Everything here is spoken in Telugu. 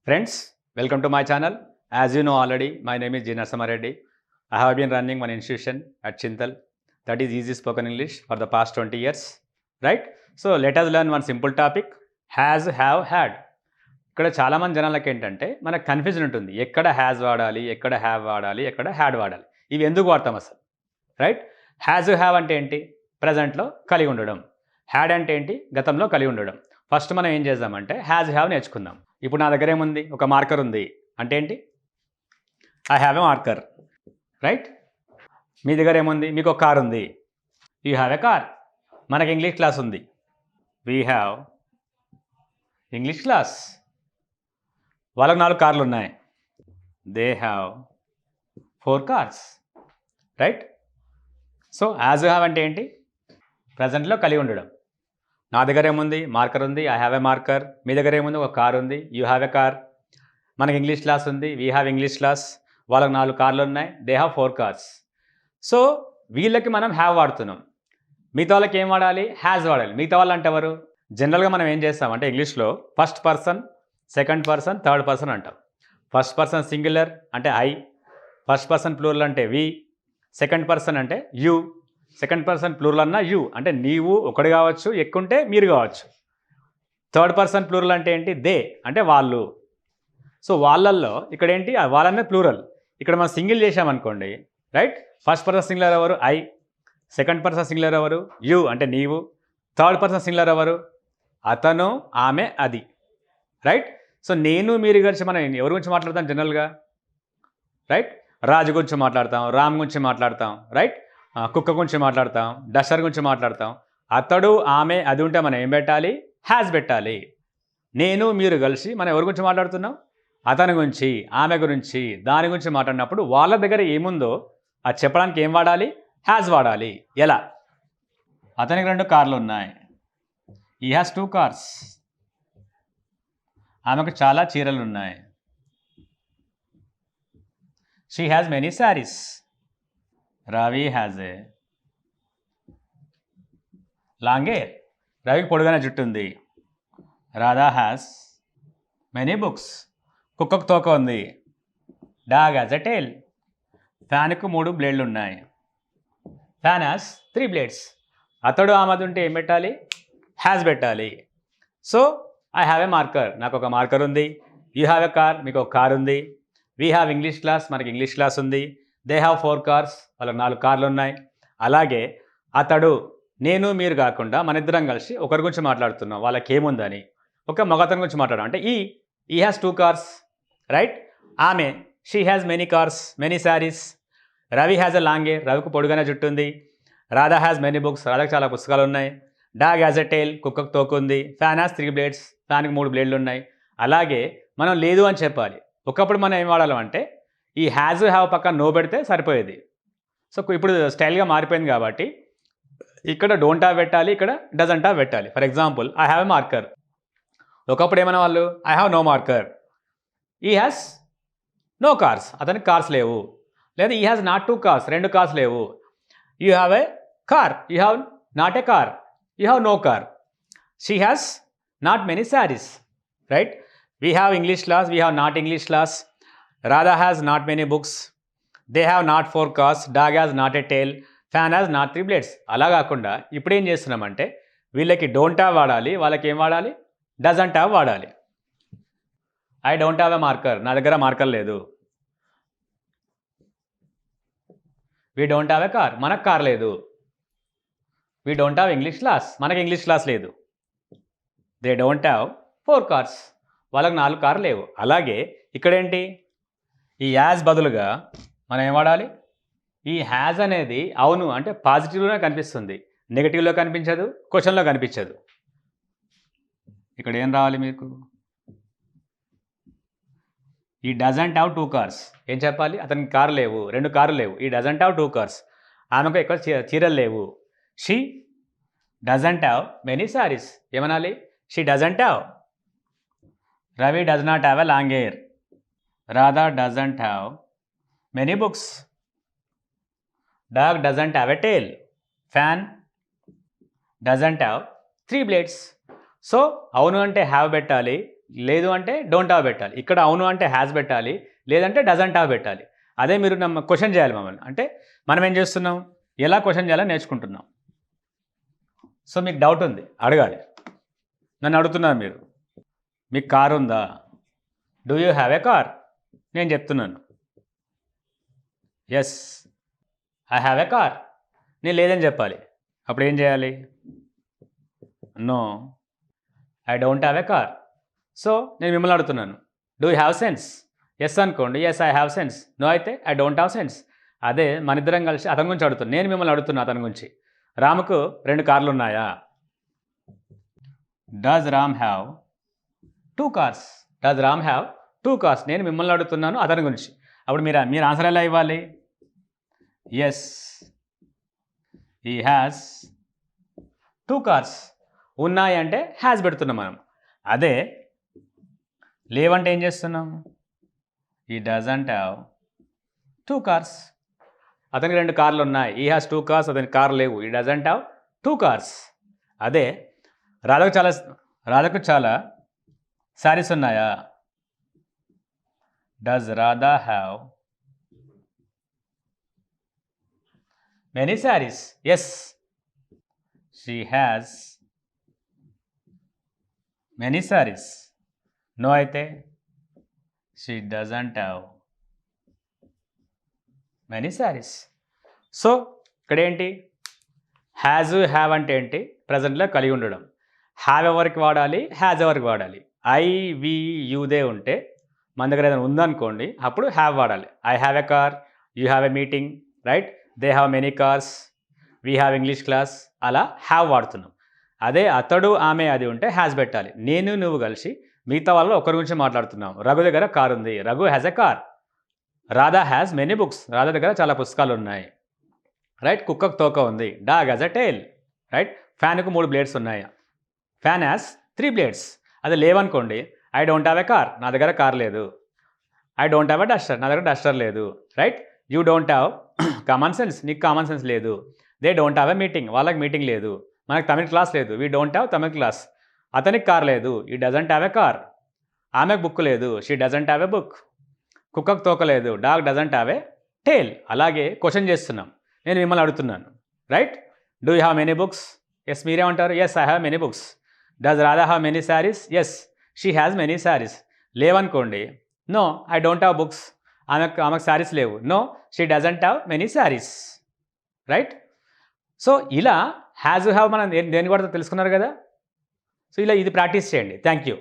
Friends, welcome to my channel. As you know already, my name is G. Narasimhareddy. I have been running one institution at Chintal, that is Easy Spoken English, for the past 20 years. Right? So let us learn one simple topic, has, have, had. ఇక్కడ చాలామంది జనాలకి ఏంటంటే మనకు కన్ఫ్యూజన్ ఉంటుంది, ఎక్కడ హ్యాజ్ వాడాలి, ఎక్కడ హ్యావ్ వాడాలి, ఎక్కడ హ్యాడ్ వాడాలి, ఇవి ఎందుకు వాడతాం అసలు. రైట్? హ్యాజ్ హ్యావ్ అంటే ఏంటి? ప్రజెంట్లో కలిగి ఉండడం. హ్యాడ్ అంటే ఏంటి? గతంలో కలిగి ఉండడం. ఫస్ట్ మనం ఏం చేద్దామంటే హ్యాజ్ హ్యావ్ నేర్చుకుందాం. ఇప్పుడు నా దగ్గర ఏముంది? ఒక మార్కర్ ఉంది అంటే ఏంటి? I have a marker. Right? మీ దగ్గర ఏముంది? మీకు ఒక కార్ ఉంది, యూ హ్యావ్ ఎ కార్. మనకి ఇంగ్లీష్ క్లాస్ ఉంది, వీ హ్యావ్ ఇంగ్లీష్ క్లాస్. వాళ్ళకి 4 కార్లు ఉన్నాయి, they have 4 cars. Right? So as have అంటే ఏంటి? ప్రజెంట్లో కలిగి ఉండడం. నా దగ్గర ఏముంది? మార్కర్ ఉంది, ఐ హ్యావ్ ఎ మార్కర్. మీ దగ్గర ఏముంది? ఒక కార్ ఉంది, యూ హ్యావ్ ఎ కార్. మనకి ఇంగ్లీష్ క్లాస్ ఉంది, వీ హ్యావ్ ఇంగ్లీష్ క్లాస్. వాళ్ళకి 4 కార్లు ఉన్నాయి, దే హ్యావ్ 4 కార్స్. సో వీళ్ళకి మనం హ్యావ్ వాడుతున్నాం, మిగతా వాళ్ళకి ఏం వాడాలి? హ్యాజ్ వాడాలి. మిగతా వాళ్ళు అంటే ఎవరు? జనరల్గా మనం ఏం చేస్తామంటే ఇంగ్లీష్లో first person, second person, third person అంటాం. ఫస్ట్ పర్సన్ సింగులర్ అంటే ఐ, ఫస్ట్ పర్సన్ ప్లూరల్ అంటే వి, సెకండ్ పర్సన్ అంటే యూ, సెకండ్ పర్సన్ ప్లూరల్ అన్న యూ అంటే నీవు ఒకటి కావచ్చు, ఎక్కుంటే మీరు కావచ్చు. థర్డ్ పర్సన్ ప్లూరల్ అంటే ఏంటి? దే అంటే వాళ్ళు. సో వాళ్ళల్లో ఇక్కడ ఏంటి? వాళ్ళనే ప్లూరల్. ఇక్కడ మనం సింగిల్ చేసామనుకోండి, రైట్? ఫస్ట్ పర్సన్ సింగులర్ ఎవరు? ఐ. సెకండ్ పర్సన్ సింగులర్ ఎవరు? యూ అంటే నీవు. థర్డ్ పర్సన్ సింగులర్ ఎవరు? అతను, ఆమె, అది. రైట్? సో నేను, మీరు గురించి మనం ఎవరి గురించి మాట్లాడతాం జనరల్గా? రైట్? రాజు గురించి మాట్లాడతాం, రామ్ గురించి మాట్లాడతాం. రైట్? కుక్క గురించి మాట్లాడతాం, డస్టర్ గురించి మాట్లాడతాం. అతడు, ఆమె, అది ఉంటే మనం ఏం పెట్టాలి? హ్యాజ్ పెట్టాలి. నేను, మీరు కలిసి మనం ఎవరి గురించి మాట్లాడుతున్నాం? అతని గురించి, ఆమె గురించి, దాని గురించి మాట్లాడినప్పుడు వాళ్ళ దగ్గర ఏముందో అది చెప్పడానికి ఏం వాడాలి? హ్యాజ్ వాడాలి. ఎలా? అతనికి 2 కార్లు ఉన్నాయి, ఈ హ్యాస్ 2 కార్స్. ఆమెకు చాలా చీరలు ఉన్నాయి, she has many saris. Ravi has a long hair. రవికి పొడుగైన జుట్టు ఉంది. Radha has many books. కుక్కకు తోక ఉంది, డాగ్ హ్యాజ్ ఎ టైల్. ఫ్యాన్కు 3 బ్లేడ్లు ఉన్నాయి, ఫ్యాన్ హ్యాస్ 3 బ్లేడ్స్. అతడు, ఆమెది ఉంటే ఏం పెట్టాలి? హ్యాజ్ పెట్టాలి. So I have a marker, నాకు ఒక మార్కర్ ఉంది. యూ హ్యావ్ ఎ కార్, మీకు ఒక కార్ ఉంది. వీ హ్యావ్ ఇంగ్లీష్ క్లాస్, మనకి ఇంగ్లీష్ క్లాస్ ఉంది. దే హ్యావ్ 4 కార్స్, వాళ్ళకి 4 కార్లు ఉన్నాయి. అలాగే అతడు, నేను, మీరు కాకుండా మన ఇద్దరం కలిసి ఒకరి గురించి మాట్లాడుతున్నాం, వాళ్ళకి ఏముందని. ఒక మగతని గురించి మాట్లాడడం అంటే ఈ హ్యాస్ 2 కార్స్. రైట్? ఆమె, she has many cars, many saris. Ravi has a long hair, రవికి పొడుగైన జుట్టు ఉంది. రాధా హ్యాజ్ మెనీ బుక్స్, రాధాకి చాలా పుస్తకాలు ఉన్నాయి. డాగ్ హ్యాజ్ ఎ టైల్, కుక్కకు తోక ఉంది. ఫ్యాన్ హ్యాజ్ 3 బ్లేడ్స్, ఫ్యాన్కి 3 బ్లేడ్లు ఉన్నాయి. అలాగే మనం లేదు అని చెప్పాలి. ఒకప్పుడు మనం ఏం వాడాలంటే ఈ హ్యాజ్ హ్యావ్ పక్కన నో పెడితే సరిపోయేది. సో ఇప్పుడు స్టైల్గా మారిపోయింది కాబట్టి ఇక్కడ డోంట్ హ్యావ్ పెట్టాలి, ఇక్కడ డజంట్ హ్యావ్ పెట్టాలి. For example, I have a marker. ఒకప్పుడు ఏమైనా వాళ్ళు I have no marker. He has no cars, అతనికి కార్స్ లేవు. లేదా he has not 2 cars, 2 cars లేవు. You have a car, you have not a car, you have no car. She has not many saris. Right? We have English class, we have not English class. Radha has not many books, they have not 4 cars, dog has not a tail, fan has not 3 blades. అలా కాకుండా ఇప్పుడు ఏం చేస్తున్నామంటే వీళ్ళకి డోంట్ హ్యావ్ వాడాలి, వాళ్ళకి ఏం వాడాలి? డజంట్ హ్యావ్ వాడాలి. I don't have a marker, నా దగ్గర మార్కర్ లేదు. We don't have a car, మనకు కార్ లేదు. We don't have English class, మనకి ఇంగ్లీష్ క్లాస్ లేదు. దే డోంట్ హ్యావ్ 4 కార్స్, వాళ్ళకి 4 కార్లు లేవు. అలాగే ఇక్కడేంటి? ఈ యాజ్ బదులుగా మనం ఏం వాడాలి? ఈ హ్యాజ్ అనేది అవును అంటే పాజిటివ్లోనే కనిపిస్తుంది, నెగిటివ్లో కనిపించదు, క్వశ్చన్లో కనిపించదు. ఇక్కడ ఏం రావాలి మీకు? ఈ డజంట్ హ్యావ్ 2 కార్స్. ఏం చెప్పాలి? అతనికి కారు లేవు, 2 కార్లు లేవు. ఈ డజంట్ హ్యావ్ 2 కార్స్. ఆమెకు ఎక్కువ చీరలు లేవు. She doesn't have many saris. ఏమనాలి? She doesn't have. Ravi does not have a long hair. Radha doesn't have many books. Dog doesn't have a tail. Fan doesn't have 3 blades. So అవును అంటే హ్యావ్ పెట్టాలి, లేదు అంటే డోంట్ హ్యావ్ పెట్టాలి. ఇక్కడ అవును అంటే హ్యాస్ పెట్టాలి, లేదంటే డజంట్ హ్యావ్ పెట్టాలి. అదే మీరు క్వశ్చన్ చేయాలి మమ్మల్ని. అంటే మనం ఏం చేస్తున్నాం, ఎలా క్వశ్చన్ చేయాలని నేర్చుకుంటున్నాం. సో మీకు డౌట్ ఉంది, అడగాలి. నన్ను అడుగుతున్నారు మీరు, మీకు కారు ఉందా? Do you have a car? నేను చెప్తున్నాను yes I have a car. నేను లేదని చెప్పాలి. అప్పుడు ఏం చేయాలి? No I don't have a car. So నేను మిమ్మల్ని అడుగుతున్నాను, do you have sense? Yes అనుకోండి, yes I have sense. No అయితే ఐ డోంట్ హ్యావ్ సెన్స్. అదే మన ఇద్దరం కలిసి అతని గురించి అడుగుతున్నాను, నేను మిమ్మల్ని అడుగుతున్నా అతని గురించి. రాముకు 2 కార్లు ఉన్నాయా? Does Ram have 2 cars? Does Ram have 2 cars? నేను మిమ్మల్ని అడుగుతున్నాను అతని గురించి. అప్పుడు మీరు ఆన్సర్ ఎలా ఇవ్వాలి? Yes he has 2 cars. ఉన్నాయి అంటే హ్యాస్ పెడుతున్నాం మనం. అదే లేవంటే ఏం చేస్తున్నాం? ఈ డజంట్ హ్యావ్ 2 కార్స్. అతనికి 2 కార్లు ఉన్నాయి. ఈ హ్యాస్ 2 కార్స్, అతనికి కార్ లేవు. ఈ డజంట్ హ్యావ్ 2 కార్స్. అదే రాధకు చాలా శారీస్ ఉన్నాయా? Does Radha have many saris? Yes she has many saris. No అయితే she doesn't have many saris. So ఇక్కడ ఏంటి, హ్యాజ్ హ్యావ్ అంటే ఏంటి? ప్రజెంట్లో కలిగి ఉండడం. హ్యావ్ ఎవరికి వాడాలి, హ్యాజ్ ఎవరికి వాడాలి? ఐ వి యూదే ఉంటే మన దగ్గర ఏదైనా ఉందనుకోండి, అప్పుడు హ్యావ్ వాడాలి. I have a car, you have a meeting, right? They have many cars, we have English class. అలా హ్యావ్ వాడుతున్నాం. అదే అతడు ఆమె అది ఉంటే హ్యాస్ పెట్టాలి. నేను నువ్వు కలిసి మిగతా వాళ్ళు ఒకరి గురించి మాట్లాడుతున్నాం. రఘు దగ్గర కార్ ఉంది, Raghu has a car. Radha has many books, Radha దగ్గర చాలా పుస్తకాలు ఉన్నాయి, రైట్? కుక్కకు తోక ఉంది, dog has a tail, right? ఫ్యాన్కు 3 బ్లేడ్స్ ఉన్నాయి, ఫ్యాన్ హ్యాస్ 3 బ్లేడ్స్. అది లేవనుకోండి, I don't have a car, నా దగ్గర కార్ లేదు. I don't have a duster, నా దగ్గర డస్టర్ లేదు, right? You don't have common sense, నీకు కామన్ సెన్స్ లేదు. They don't have a meeting, వాళ్ళకి మీటింగ్ లేదు. మనకు తమిళ క్లాస్ లేదు, we don't have Tamil class. అతనికి కార్ లేదు, he doesn't have a car. ఆమెకు బుక్ లేదు, she doesn't have a book. కుక్కకు తోక లేదు, dog doesn't have a tail. అలాగే క్వశ్చన్ చేస్తున్నాం, నేను మిమ్మల్ని అడుగుతున్నాను, right? Do you have many books? Yes మీరేమంటారు? Yes I have many books. Does Radha have many saris? Yes she has many saris. లేవనుకోండి, no I don't have books, ఆమెకు శారీస్ లేవు. No she doesn't have many saris, right? So ఇలా హ్యాజ్ హ్యావ్ మనం దేని కూడా తెలుసుకున్నారు కదా. సో ఇలా ఇది ప్రాక్టీస్ చేయండి. Thank you.